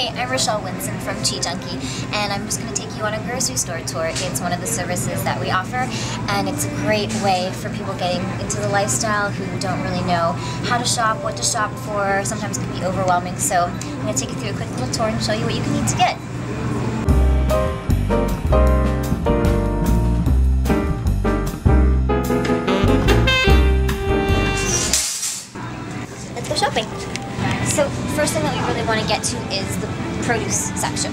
Hey, I'm Rachelle Wintzen from Chi Junky, and I'm just going to take you on a grocery store tour. It's one of the services that we offer, and it's a great way for people getting into the lifestyle who don't really know how to shop, what to shop for. Sometimes it can be overwhelming, so I'm going to take you through a quick little tour and show you what you can need to get. Let's go shopping. So first thing that we really want to get to is the produce section.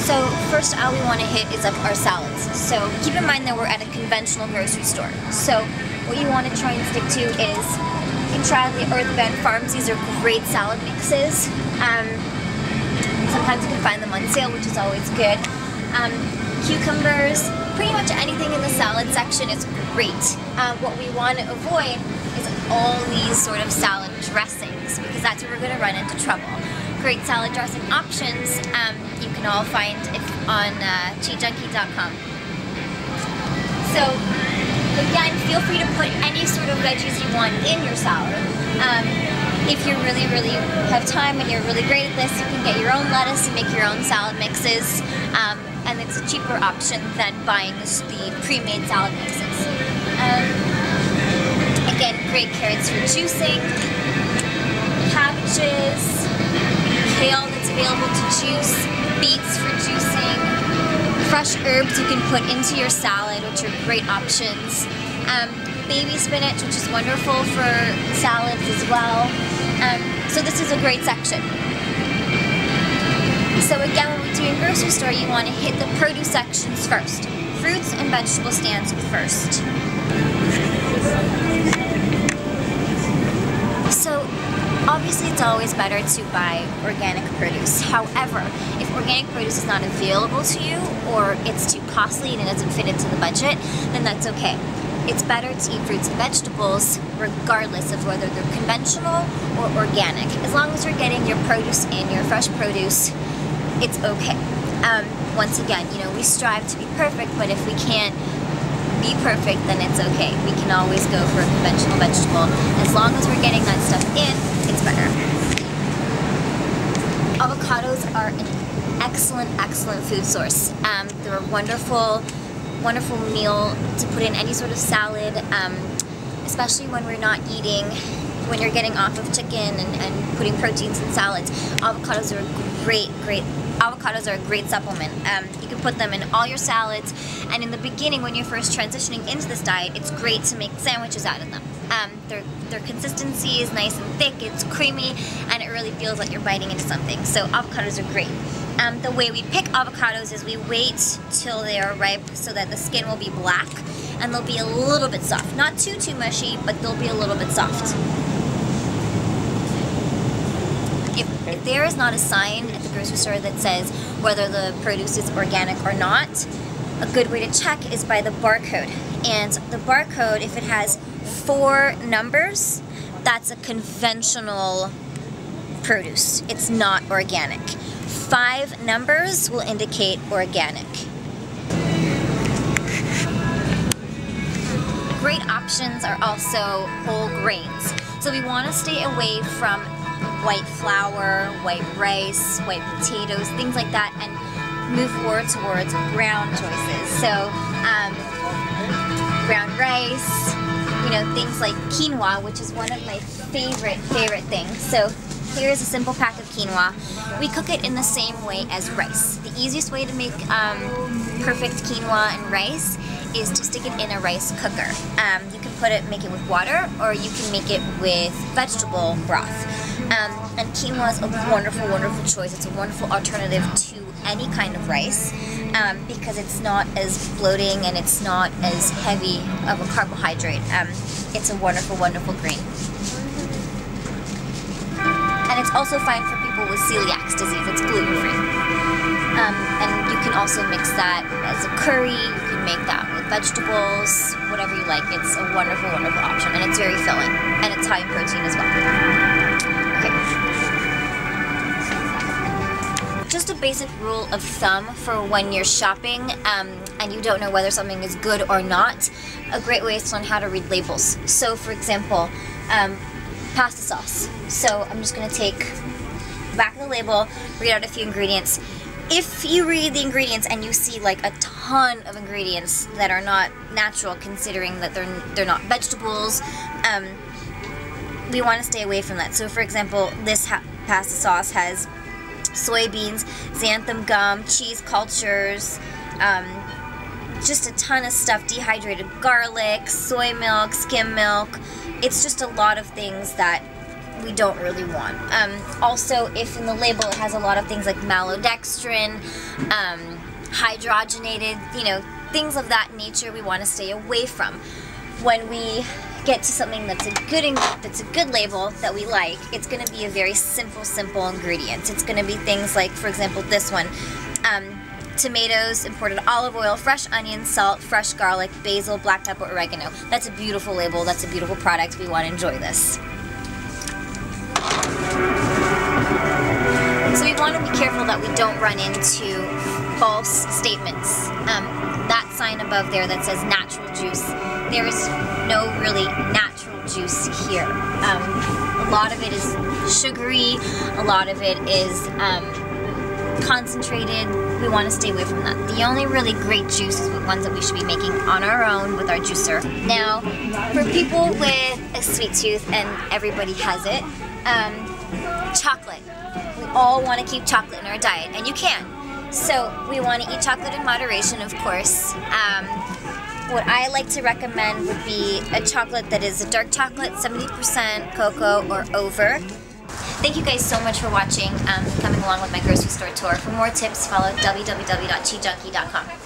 So first aisle we want to hit is our salads. So keep in mind that we're at a conventional grocery store. So what you want to try and stick to is, you can try the Earth Bend Farms. These are great salad mixes. Sometimes you can find them on sale, which is always good. Cucumbers, pretty much anything in the salad section is great. What we want to avoid is all these sort of salad dressings, because that's where we're going to run into trouble. Great salad dressing options you can all find on chijunky.com. So again, feel free to put any sort of veggies you want in your salad. If you really have time and you're really great at this, you can get your own lettuce and make your own salad mixes, and it's a cheaper option than buying the pre-made salad mixes. Again, great carrots for juicing, cabbages, kale that's available to juice, beets for juicing, fresh herbs you can put into your salad, which are great options. Baby spinach, which is wonderful for salads as well. So this is a great section. So again, when we're doing grocery store, you want to hit the produce sections first. Fruits and vegetable stands first. So obviously it's always better to buy organic produce. However, if organic produce is not available to you, or it's too costly and it doesn't fit into the budget, then that's okay. It's better to eat fruits and vegetables regardless of whether they're conventional or organic. As long as you're getting your produce in, your fresh produce, it's okay. Once again, you know, we strive to be perfect, but if we can't be perfect, then it's okay. We can always go for a conventional vegetable. As long as we're getting that stuff in, it's better. Avocados are an excellent food source. They're a wonderful meal to put in any sort of salad, especially when we're not eating, when you're getting off of chicken and putting proteins in salads. Avocados are a great supplement. You can put them in all your salads, and in the beginning, when you're first transitioning into this diet, it's great to make sandwiches out of them. Their consistency is nice and thick, it's creamy, and it really feels like you're biting into something. So avocados are great. The way we pick avocados is we wait till they are ripe so that the skin will be black and they'll be a little bit soft. Not too mushy, but they'll be a little bit soft. If there is not a sign at the grocery store that says whether the produce is organic or not, a good way to check is by the barcode. And the barcode, if it has 4 numbers, that's a conventional produce. It's not organic. 5 numbers will indicate organic. Great options are also whole grains. So we want to stay away from white flour, white rice, white potatoes, things like that, and move more towards brown choices. So brown rice, you know, things like quinoa, which is one of my favorite things. So here's a simple pack of quinoa. We cook it in the same way as rice. The easiest way to make perfect quinoa and rice is to stick it in a rice cooker. You can make it with water, or you can make it with vegetable broth. And quinoa is a wonderful choice. It's a wonderful alternative to any kind of rice because it's not as bloating and it's not as heavy of a carbohydrate. It's a wonderful grain. And it's also fine for people with celiac disease. It's gluten-free. And you can also mix that as a curry. You can make that with vegetables, whatever you like. It's a wonderful option, and it's very filling, and it's high in protein as well. Okay. Just a basic rule of thumb for when you're shopping and you don't know whether something is good or not. A great way is to learn how to read labels. So, for example, pasta sauce. So I'm just going to take the back of the label, read out a few ingredients. If you read the ingredients and you see like a ton of ingredients that are not natural, considering that they're not vegetables, we want to stay away from that. So for example, this pasta sauce has soybeans, xanthan gum, cheese cultures, just a ton of stuff, dehydrated garlic, soy milk, skim milk. It's just a lot of things that we don't really want. Also, if in the label it has a lot of things like maltodextrin, hydrogenated, you know, things of that nature, we want to stay away from. When we get to something that's a good label that we like, it's going to be a very simple ingredient. It's going to be things like, for example, this one, tomatoes, imported olive oil, fresh onions, salt, fresh garlic, basil, black pepper, oregano. That's a beautiful label. That's a beautiful product. We want to enjoy this. So we want to be careful that we don't run into false statements. That sign above there that says natural juice, there is no really natural juice here. A lot of it is sugary, a lot of it is concentrated. We want to stay away from that. The only really great juice is the ones that we should be making on our own with our juicer. Now, for people with a sweet tooth, and everybody has it, chocolate. We all want to keep chocolate in our diet, and you can. So we want to eat chocolate in moderation, of course. What I like to recommend would be a chocolate that is a dark chocolate, 70% cocoa or over. Thank you guys so much for watching, coming along with my grocery store tour. For more tips, follow www.chijunky.com.